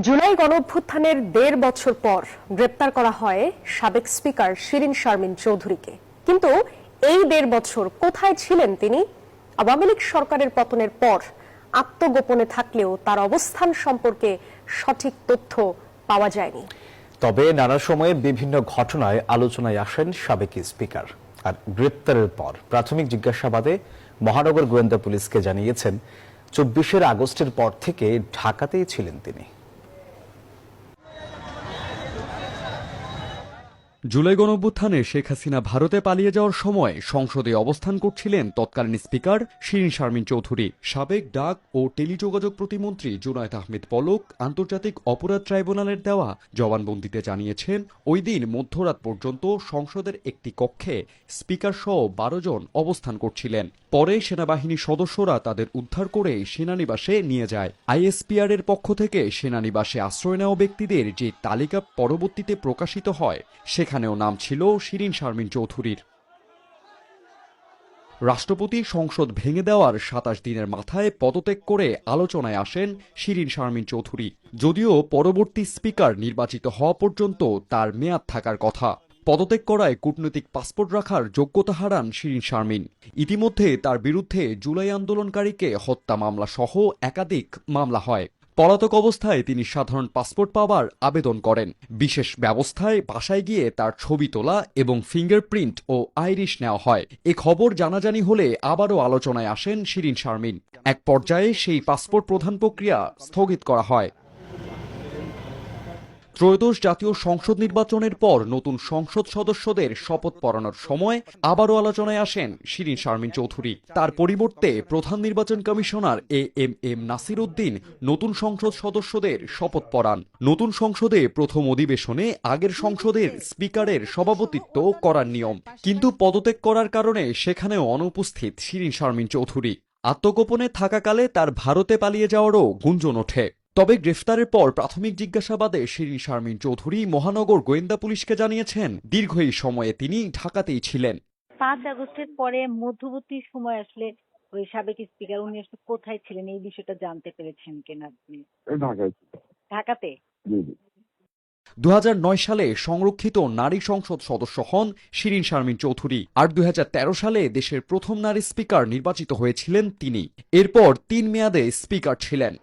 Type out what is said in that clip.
জুলাই গণঅভ্যুত্থানের ১.৫ বছর পর গ্রেপ্তার করা হয় সাবেক স্পিকার শিরীন শারমিন চৌধুরীকে। কিন্তু এই ১.৫ বছর কোথায় ছিলেন তিনি? আওয়ামী লীগ সরকারের পতনের পর আত্মগোপনে থাকলেও তার অবস্থান সম্পর্কে সঠিক তথ্য পাওয়া যায়নি। তবে নানা সময়ে বিভিন্ন ঘটনায় আলোচনায় আসেন সাবেক স্পিকার। আর গ্রেপ্তারের পর প্রাথমিক জিজ্ঞাসাবাদে মহানগর গোয়েন্দা পুলিশকে জানিয়েছেন ২৪ আগস্টের পর থেকে ঢাকাতেই ছিলেন তিনি। জুলাই গণঅভ্যুত্থানে শেখ হাসিনা ভারতে পালিয়ে যাওয়ার সময় সংসদে অবস্থান করছিলেন তৎকালীন স্পিকার শিরীন শারমিন চৌধুরী। সাবেক ডাক ও টেলিযোগাযোগ প্রতিমন্ত্রী জুনায়েদ আহমেদ পলক আন্তর্জাতিক অপরাধ ট্রাইব্যুনালের দেওয়া জবানবন্দিতে জানিয়েছেন, ওই দিন মধ্যরাত পর্যন্ত সংসদের একটি কক্ষে স্পিকার সহ ১২ জন অবস্থান করছিলেন। পরে সেনাবাহিনীর সদস্যরা তাদের উদ্ধার করে সেনানিবাসে নিয়ে যায়। আইএসপিআর এর পক্ষ থেকে সেনানিবাসে আশ্রয় নেওয়া ব্যক্তিদের যে তালিকা পরবর্তীতে প্রকাশিত হয়, সেখানেও নাম ছিল শিরীন শারমিন চৌধুরীর। রাষ্ট্রপতি সংসদ ভেঙে দেওয়ার ২৭ দিনের মাথায় পদত্যাগ করে আলোচনায় আসেন শিরীন শারমিন চৌধুরী। যদিও পরবর্তী স্পিকার নির্বাচিত হওয়া পর্যন্ত তার মেয়াদ থাকার কথা। পদত্যাগ করায় কূটনৈতিক পাসপোর্ট রাখার যোগ্যতা হারান শিরীন শারমিন। ইতিমধ্যে তার বিরুদ্ধে জুলাই আন্দোলনকারীকে হত্যা মামলা সহ একাধিক মামলা হয়। পলাতক অবস্থায় তিনি সাধারণ পাসপোর্ট পাওয়ার আবেদন করেন। বিশেষ ব্যবস্থায় বাসায় গিয়ে তার ছবি তোলা এবং ফিঙ্গারপ্রিন্ট ও আইরিশ নেওয়া হয়। এ খবর জানাজানি হলে আবারও আলোচনায় আসেন শিরীন শারমিন। এক পর্যায়ে সেই পাসপোর্ট প্রদান প্রক্রিয়া স্থগিত করা হয়। ত্রয়োদশ জাতীয় সংসদ নির্বাচনের পর নতুন সংসদ সদস্যদের শপথ পড়ানোর সময় আবারও আলোচনায় আসেন শিরীন শারমিন চৌধুরী। তার পরিবর্তে প্রধান নির্বাচন কমিশনার এএমএম নাসির উদ্দিন নতুন সংসদ সদস্যদের শপথ পড়ান। নতুন সংসদে প্রথম অধিবেশনে আগের সংসদের স্পিকারের সভাপতিত্ব করার নিয়ম, কিন্তু পদত্যাগ করার কারণে সেখানেও অনুপস্থিত শিরীন শারমিন চৌধুরী। আত্মগোপনে থাকাকালে তার ভারতে পালিয়ে যাওয়ারও গুঞ্জন ওঠে। তবে গ্রেফতারের পর প্রাথমিক জিজ্ঞাসাবাদে শিরীন শারমিন চৌধুরী মহানগর গোয়েন্দা পুলিশকে জানিয়েছেন, দীর্ঘ এই সময়ে তিনি ঢাকাতেই ছিলেন। ৫ আগস্টের পরে মধ্যবর্তী সময় আসলে ওই সাবেক স্পিকার উনি আসলে কোথায় ছিলেন এই বিষয়টা জানতে পেরেছেন কিনা আপনি? ঢাকাতে। ২০০৯ সালে সংরক্ষিত নারী সংসদ সদস্য হন শিরীন শারমিন চৌধুরী। আর ২০১৩ সালে দেশের প্রথম নারী স্পিকার নির্বাচিত হয়েছিলেন তিনি। এরপর ৩ মেয়াদে স্পিকার ছিলেন।